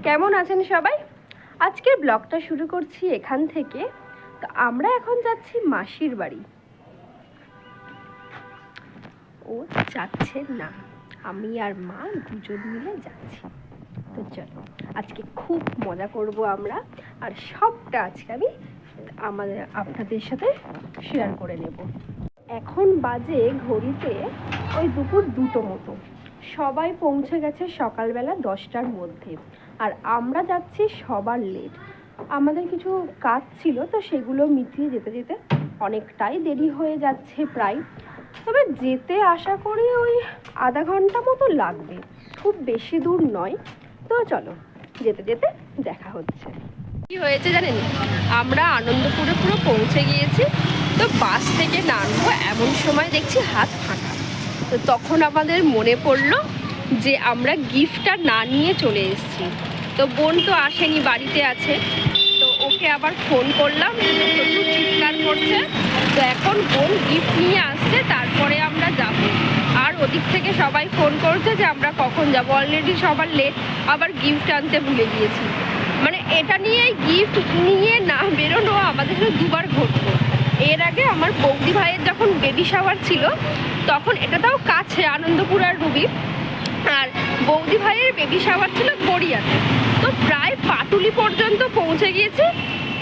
কেমন আছেন সবাই? আজকের ব্লগটা শুরু করছি এখান থেকে। তো আমরা এখন যাচ্ছি মাসির বাড়ি। ও যাচ্ছে না, আমি আর মা দুজন মিলে যাচ্ছি। তো চলো, আজকে খুব মজা করব আমরা, আর সবটা আজকে আমি আপনাদের সাথে শেয়ার করে নেব। এখন বাজে ঘড়িতে ওই দুপুর 2টো মতো। সবাই পৌঁছে গেছে সকালবেলা 10টার মধ্যে, আর আমরা যাচ্ছি সবার লেট। আমাদের কিছু কাজ ছিল, তো সেগুলো মিটিয়ে যেতে যেতে অনেকটাই দেরি হয়ে যাচ্ছে প্রায়। তবে যেতে আশা করি ওই আধা ঘন্টা মতো লাগবে, খুব বেশি দূর নয়। তো চলো, যেতে যেতে দেখা হচ্ছে। কি হয়েছে জানেন, আমরা আনন্দপুরে পুরো পৌঁছে গিয়েছি। তো বাস থেকে নামবো এমন সময় দেখছি হাত ফাঁকা। তো তখন আমাদের মনে পড়লো যে আমরা গিফটটা না নিয়ে চলে এসেছি। তো বোন তো আসেনি, বাড়িতে আছে। তো ওকে আবার ফোন করলাম, প্রচুর চিৎকার করছে। তো এখন বোন গিফট নিয়ে আসছে, তারপরে আমরা যাব। আর ওদিক থেকে সবাই ফোন করছে যে আমরা কখন যাব, অলরেডি সবার লেট, আবার গিফট আনতে ভুলে গিয়েছি। মানে এটা নিয়ে গিফট নিয়ে না বেরোনো আমাদের দুবার ঘটলো। এর আগে আমার বৌদি ভাইয়ের যখন বেবি শাওয়ার ছিল, তখন এটা তাও কাছে, আনন্দপুর আর রুবি। আর বৌদি ভাইয়ের বেবি শাওয়ার ছিল গড়িয়াতে। তো প্রায় পাটুলি পর্যন্ত পৌঁছে গিয়েছি,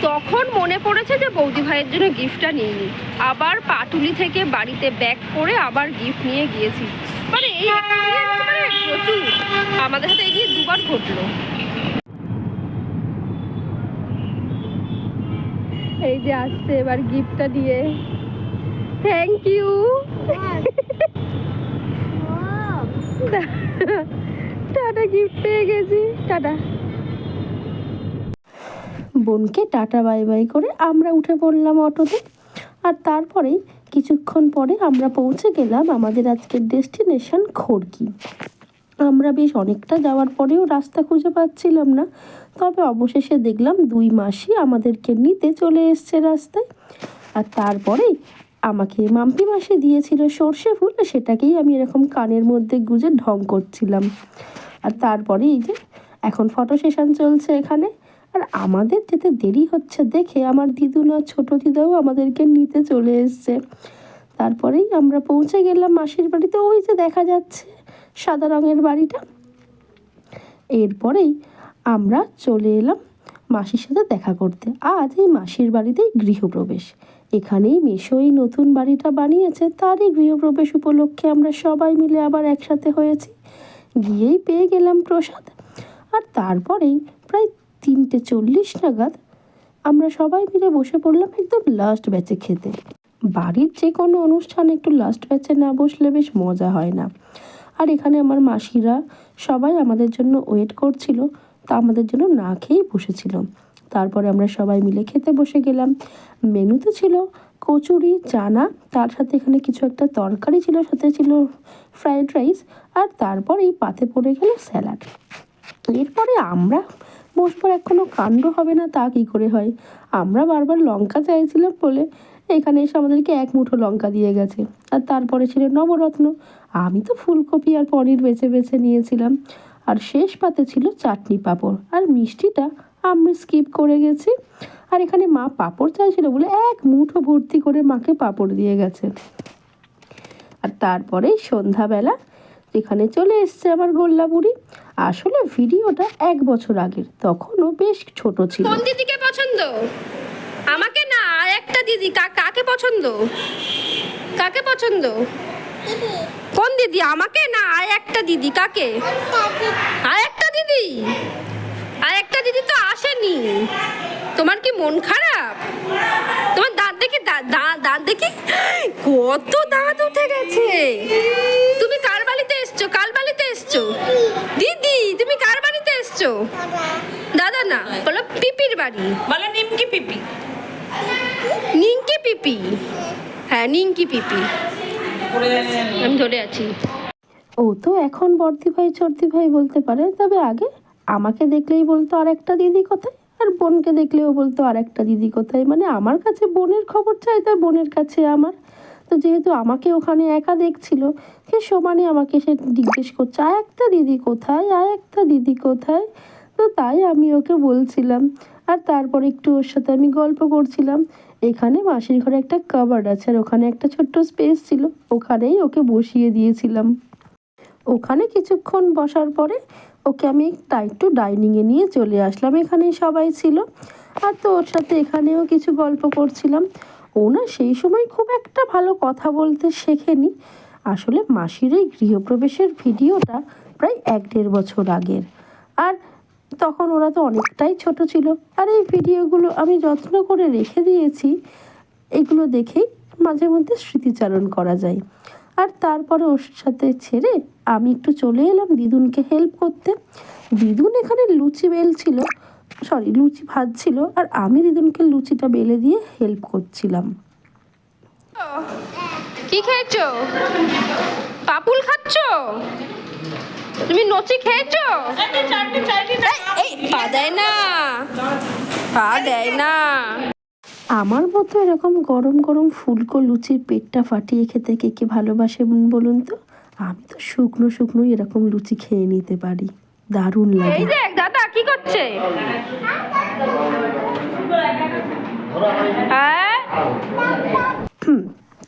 তখন মনে পড়েছে যে বৌদি ভাইয়ের জন্য গিফটটা নিইনি। আবার পাটুলি থেকে বাড়িতে ব্যাক করে আবার গিফট নিয়ে গিয়েছি। মানে এই প্রচুর আমাদের সাথে এই নিয়ে দুবার ঘটলো। এই যে আসছে এবার গিফটটা দিয়ে। Thank you. টাটা, গিফট পেয়ে গেছি। টাটা। বোনকে টাটা বাই বাই করে আমরা উঠে পড়লাম অটোতে। আর তারপরেই কিছুক্ষণ পরে আমরা পৌঁছে গেলাম আমাদের আজকের ডেস্টিনেশন খড়কি। আমরা বেশ অনেকটা যাওয়ার পরেও রাস্তা খুঁজে পাচ্ছিলাম না, তবে অবশেষে দেখলাম 2 মাসি আমাদেরকে নিতে চলে এসছে রাস্তায়। আর তারপরেই আমাকে মাম্পি মাসি দিয়েছিল সর্ষে ফুল, সেটাকেই আমি এরকম কানের মধ্যে গুজে ঢং করছিলাম। আর তারপরে এই যে এখন ফটো সেশন চলছে এখানে। আর আমাদের যেতে দেরি হচ্ছে দেখে আমার দিদুনা ছোট দিদাও আমাদেরকে নিতে চলে এসছে। তারপরেই আমরা পৌঁছে গেলাম মাসির বাড়িতে। ওই যে দেখা যাচ্ছে সাদা রঙের বাড়িটা। এরপরেই আমরা চলে এলাম মাসির সাথে দেখা করতে। আজ এই মাসির বাড়িতেই গৃহপ্রবেশ। এখানেই মেশো এই নতুন বাড়িটা বানিয়েছে, তারই গৃহপ্রবেশ উপলক্ষে আমরা সবাই মিলে আবার একসাথে হয়েছি। গিয়েই পেয়ে গেলাম প্রসাদ। আর তারপরেই প্রায় 3:40 নাগাদ আমরা সবাই মিলে বসে পড়লাম একদম লাস্ট ব্যাচে খেতে। বাড়ির যে কোনো অনুষ্ঠানে একটু লাস্ট ব্যাচে না বসলে বেশ মজা হয় না। আর এখানে আমার মাসিরা সবাই আমাদের জন্য ওয়েট করছিল, তা আমাদের জন্য না খেয়েই বসেছিল। তারপরে আমরা সবাই মিলে খেতে বসে গেলাম। মেনুতে ছিল কচুরি, চানা, তার সাথে এখানে কিছু একটা তরকারি ছিল, সাথে ছিল ফ্রাইড রাইস, আর তারপরেই পাতে পড়ে গেল স্যালাড। এরপরে আমরা বসবার এখনো কাণ্ড হবে না তা কী করে হয়। আমরা বারবার লঙ্কা চাইছিলাম বলে এখানে এসে আমাদেরকে 1 মুঠো লঙ্কা দিয়ে গেছে। আর তারপরে ছিল নবরত্ন। আমি তো ফুলকপি আর পনির বেছে বেছে নিয়েছিলাম। আর শেষ পাতে ছিল চাটনি পাঁপড়, আর মিষ্টিটা আমি স্কিপ করে গেছি। আর এখানে মা পাঁপড় চাইছিল বলে 1 মুঠো ভর্তি করে মাকে পাঁপড় দিয়ে গেছে। আর তারপরে সন্ধ্যাবেলা এখানে চলে এসছে আমার গোল্লা বুড়ি। আসলে ভিডিওটা 1 বছর আগের, তখনও বেশ ছোট ছিল। কোন দিদিকে পছন্দ? আমাকে না, আর একটা দিদি। কাকে পছন্দ? কাকে পছন্দ? কোন দিদি? আমাকে না, আর একটা দিদি। কাকে? আর একটা দিদি? আর একটা দিদি তো আসেনি। তোমার কি মন খারাপ? তোমার দাঁত দেখি, দাঁত দেখি কত দাঁত উঠে গেছে। তুমি কার বাড়িতে এসছো? কাল বাড়িতে এসছো? দিদি তুমি কার বাড়িতে এসছো? দাদা না, বলো পিপির বাড়ি। বলো নিমকি পিপি। নিমকি পিপি, হ্যাঁ নিমকি পিপি। আমি ধরে আছি। ও তো এখন বর্দি ভাই চর্দি ভাই বলতে পারে, তবে আগে আমাকে দেখলেই বলতো আর একটা দিদি কোথায়, আর বোনকে দেখলেও বলতো আর একটা দিদি কোথায়। মানে আমার কাছে বোনের খবর চাই, তার বোনের কাছে আমার। তো যেহেতু আমাকে ওখানে একা দেখছিল, সে সমানে আমাকে সে জিজ্ঞেস করছে আর একটা দিদি কোথায়, আর একটা দিদি কোথায়। তো তাই আমি ওকে বলছিলাম। আর তারপরে একটু ওর সাথে আমি গল্প করছিলাম। এখানে মাসির ঘরে একটা কাবার্ড আছে, আর ওখানে একটা ছোট্ট স্পেস ছিল, ওখানেই ওকে বসিয়ে দিয়েছিলাম। ওখানে কিছুক্ষণ বসার পরে ওকে আমি একটু ডাইনিংয়ে নিয়ে চলে আসলাম, এখানেই সবাই ছিল। আর তো ওর সাথে এখানেও কিছু গল্প করছিলাম। ও না সেই সময় খুব একটা ভালো কথা বলতে শেখেনি। আসলে মাসির এই গৃহপ্রবেশের ভিডিওটা প্রায় 1-1.5 বছর আগের। আর তখন ওরা তো অনেকটাই ছোট ছিল। আর এই ভিডিওগুলো আমি যত্ন করে রেখে দিয়েছি, এগুলো দেখেই মাঝে মধ্যে স্মৃতিচারণ করা যায়। আর তারপরে ওর সাথে ছেড়ে আমি একটু চলে এলাম দিদুনকে হেল্প করতে। দিদুন এখানে লুচি বেলছিল, লুচি ভাজছিল, আর আমি দিদুনকে লুচিটা বেলে দিয়ে হেল্প করছিলাম। কি খেয়েছো? পাপুল খাচ্ছো? তুমি নচি খেয়েছো? এই পা দেয় না, পা দেয় না। আমার মতো এরকম গরম গরম ফুলকো লুচির পেটটা ফাটিয়ে খেতে কে কে ভালোবাসে বলুন তো? আমি তো শুকনো শুকনো এরকম লুচি খেয়ে নিতে পারি, দারুণ লাগে। এই দেখ দাদা কি করছে। হ্যাঁ,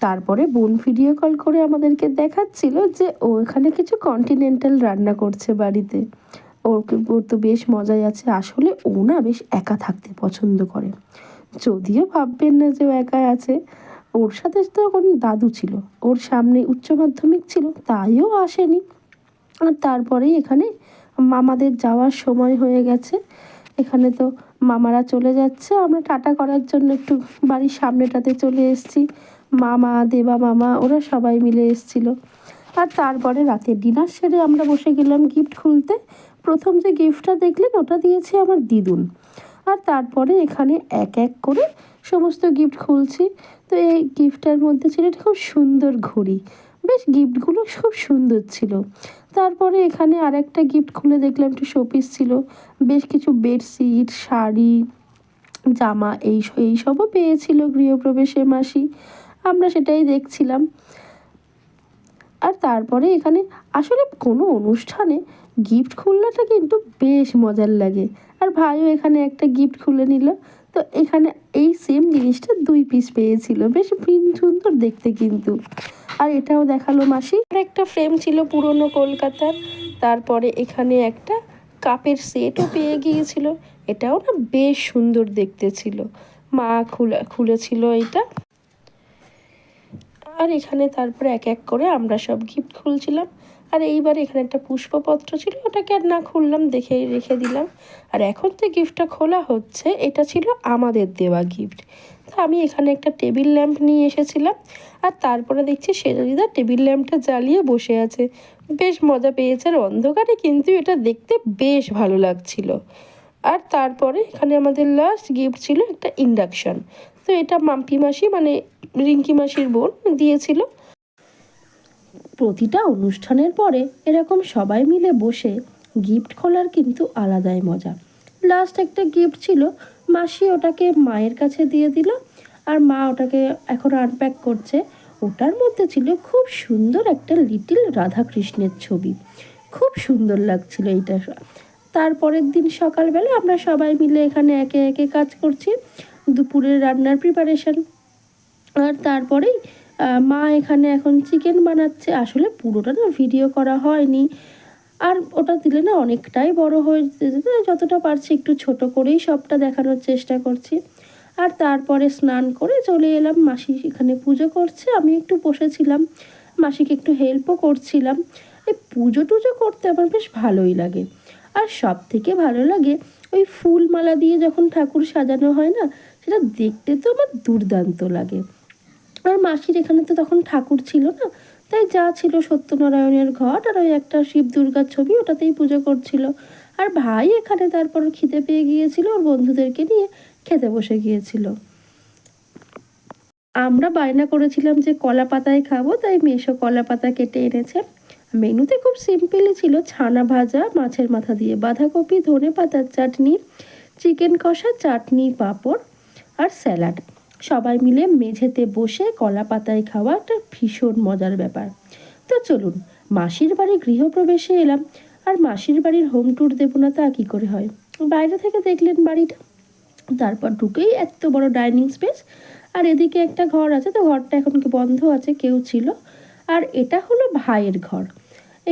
তারপরে বোন ভিডিও কল করে আমাদেরকে দেখাচ্ছিল যে ও এখানে কিছু কন্টিনেন্টাল রান্না করছে বাড়িতে। ওর তো বেশ মজাই আছে। আসলে ও না বেশ একা থাকতে পছন্দ করে। যদিও ভাববেন না যে ও একা আছে, ওর সাথে তো এখন দাদু ছিল, ওর সামনে উচ্চ মাধ্যমিক ছিল, তাইও আসেনি। আর তারপরেই এখানে মামাদের যাওয়ার সময় হয়ে গেছে। এখানে তো মামারা চলে যাচ্ছে, আমরা টাটা করার জন্য একটু বাড়ির সামনেটাতে চলে এসেছি। মামা, দেবা মামা, ওরা সবাই মিলে এসেছিলো। আর তারপরে রাতের ডিনার সেরে আমরা বসে গেলাম গিফট খুলতে। প্রথম যে গিফটটা দেখলেন ওটা দিয়েছে আমার দিদুন। আর তারপরে এখানে এক এক করে সমস্ত গিফট খুলছি। তো এই গিফটের মধ্যে ছিল একটা খুব সুন্দর ঘড়ি, বেশ গিফটগুলো খুব সুন্দর ছিল। তারপরে এখানে আর একটা গিফট খুলে দেখলাম একটু শোপিস ছিল, বেশ কিছু বেডশিট, শাড়ি, জামা এইসবও পেয়েছিল গৃহপ্রবেশে মাসি। আমরা সেটাই দেখছিলাম। আর তারপরে এখানে আসলে কোনো অনুষ্ঠানে গিফট খুলনাটা কিন্তু বেশ মজার লাগে। আর ভাইও এখানে একটা গিফট খুলে নিল। তো এখানে এই সেম জিনিসটা 2 পিস পেয়েছিল, বেশ সুন্দর দেখতে কিন্তু। আর এটাও দেখালো মাসি। আর একটা ফ্রেম ছিল পুরনো কলকাতার। তারপরে এখানে একটা কাপের সেটও পেয়ে গিয়েছিল, এটাও না বেশ সুন্দর দেখতে ছিল। মা খুলেছিল এটা। আর এখানে তারপরে এক এক করে আমরা সব গিফট খুলছিলাম। আর এইবার এখানে একটা পুষ্পপত্র ছিল, ওটাকে আর না খুললাম, দেখে রেখে দিলাম। আর এখন যে গিফটটা খোলা হচ্ছে এটা ছিল আমাদের দেওয়া গিফট। তো আমি এখানে একটা টেবিল ল্যাম্প নিয়ে এসেছিলাম। আর তারপরে দেখছি সেজদিদা টেবিল ল্যাম্পটা জ্বালিয়ে বসে আছে, বেশ মজা পেয়েছে। আর অন্ধকারে কিন্তু এটা দেখতে বেশ ভালো লাগছিল। আর তারপরে এখানে আমাদের লাস্ট গিফট ছিল একটা ইন্ডাকশান। তো এটা মাম্পি মাসি মানে রিঙ্কি মাসির বোন দিয়েছিল। প্রতিটা অনুষ্ঠানের পরে এরকম সবাই মিলে বসে গিফট খোলার কিন্তু আলাদাই মজা। লাস্ট একটা গিফট ছিল, মাসি ওটাকে মায়ের কাছে দিয়ে দিল, আর মা ওটাকে এখন আনপ্যাক করছে। ওটার মধ্যে ছিল খুব সুন্দর একটা লিটিল রাধাকৃষ্ণের ছবি, খুব সুন্দর লাগছিল এইটা। তারপরের দিন সকালবেলা আমরা সবাই মিলে এখানে একে একে কাজ করছি, দুপুরের রান্নার প্রিপারেশন। আর তারপরেই মা এখানে এখন চিকেন বানাচ্ছে। আসলে পুরোটা না ভিডিও করা হয়নি, আর ওটা দিলে না অনেকটাই বড় হয়ে যেতে, যতটা পারছি একটু ছোট করেই সবটা দেখানোর চেষ্টা করছি। আর তারপরে স্নান করে চলে এলাম, মাসি এখানে পুজো করছে, আমি একটু বসেছিলাম, মাসিকে একটু হেল্পও করছিলাম। এই পুজো টুজো করতে আমার বেশ ভালোই লাগে। আর সব থেকে ভালো লাগে ওই ফুল মালা দিয়ে যখন ঠাকুর সাজানো হয় না, সেটা দেখতে তো আমার দুর্দান্ত লাগে। আর মাসির এখানে তো তখন ঠাকুর ছিল না, তাই যা ছিল সত্যনারায়ণের ঘট আর ওই একটা শিব দুর্গার ছবি, ওটাতেই পুজো করছিল। আর ভাই এখানে তারপর খিদে পেয়ে গিয়েছিল, ওর বন্ধুদেরকে নিয়ে খেতে বসে গিয়েছিল। আমরা বায়না করেছিলাম যে কলা পাতায় খাবো, তাই মেশো কলা পাতা কেটে এনেছে। মেনুতে খুব সিম্পলই ছিল, ছানা ভাজা, মাছের মাথা দিয়ে বাঁধাকপি, ধনে পাতার চাটনি, চিকেন কষা, চাটনি, পাঁপড় আর স্যালাড। সবাই মিলে মেঝেতে বসে কলা পাতায় খাওয়া একটা ভীষণ মজার ব্যাপার। তো চলুন, মাসির বাড়ি গৃহপ্রবেশে এলাম। আর মাসির বাড়ির হোম ট্যুর দেবো না তা কী করে হয়, বাইরে থেকে দেখলেন বাড়িটা। তারপর ঢুকেই এত বড় ডাইনিং স্পেস, আর এদিকে একটা ঘর আছে, তো ঘরটা এখন কি বন্ধ আছে, কেউ ছিল। আর এটা হলো ভাইয়ের ঘর,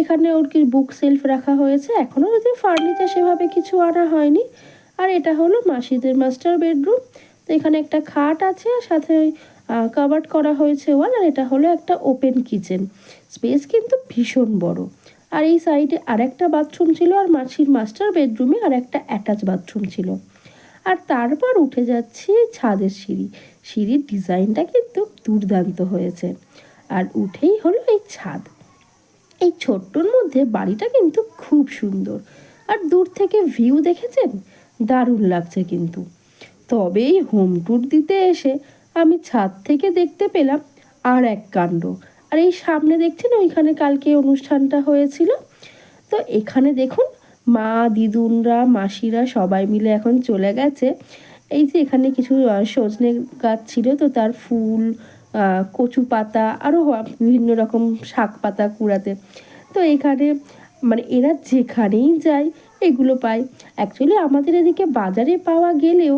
এখানে ওর কি বুক সেলফ রাখা হয়েছে, এখনও যদি ফার্নিচার সেভাবে কিছু আনা হয়নি। আর এটা হলো মাসিদের মাস্টার বেডরুম, তো এখানে একটা খাট আছে আর সাথে কাভার্ড করা হয়েছে ওয়াল। আর এটা হলো একটা ওপেন কিচেন, স্পেস কিন্তু ভীষণ বড়। আর এই সাইডে আরেকটা বাথরুম ছিল, আর মাসির মাস্টার বেডরুমে আর একটা অ্যাটাচ বাথরুম ছিল। আর তারপর উঠে যাচ্ছি ছাদের সিঁড়ির ডিজাইনটা কিন্তু দুর্দান্ত হয়েছে। আর উঠেই হলো এই ছাদ, এই ছোট্টর মধ্যে বাড়িটা কিন্তু খুব সুন্দর। আর দূর থেকে ভিউ দেখেছেন, দারুণ লাগছে কিন্তু। তবে এই হোম ট্যুর দিতে এসে আমি ছাদ থেকে দেখতে পেলাম আর এক কাণ্ড। আর এই সামনে দেখছেন ওইখানে কালকে অনুষ্ঠানটা হয়েছিল, তো এখানে দেখুন মা দিদুনরা মাসিরা সবাই মিলে এখন চলে গেছে। এই যে এখানে কিছু সজনে গাছ ছিল, তো তার ফুল, কচু পাতা, আরও বিভিন্ন রকম শাক পাতা কুড়াতে। তো এখানে মানে এরা যেখানেই যায় এগুলো পায়। অ্যাকচুয়ালি আমাদের এদিকে বাজারে পাওয়া গেলেও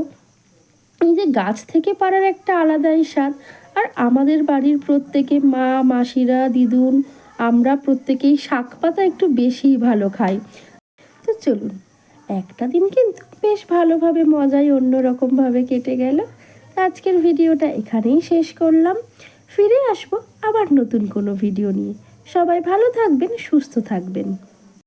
এই যে গাছ থেকে পাড়ার একটা আলাদাই স্বাদ। আর আমাদের বাড়ির প্রত্যেকে মা মাসিরা দিদুন আমরা প্রত্যেকেই শাক পাতা একটু বেশিই ভালো খাই। তো চলুন, একটা দিন কিন্তু বেশ ভালোভাবে মজায় অন্যরকমভাবে কেটে গেল। আজকের ভিডিওটা এখানেই শেষ করলাম, ফিরে আসবো আবার নতুন কোনো ভিডিও নিয়ে। সবাই ভালো থাকবেন, সুস্থ থাকবেন।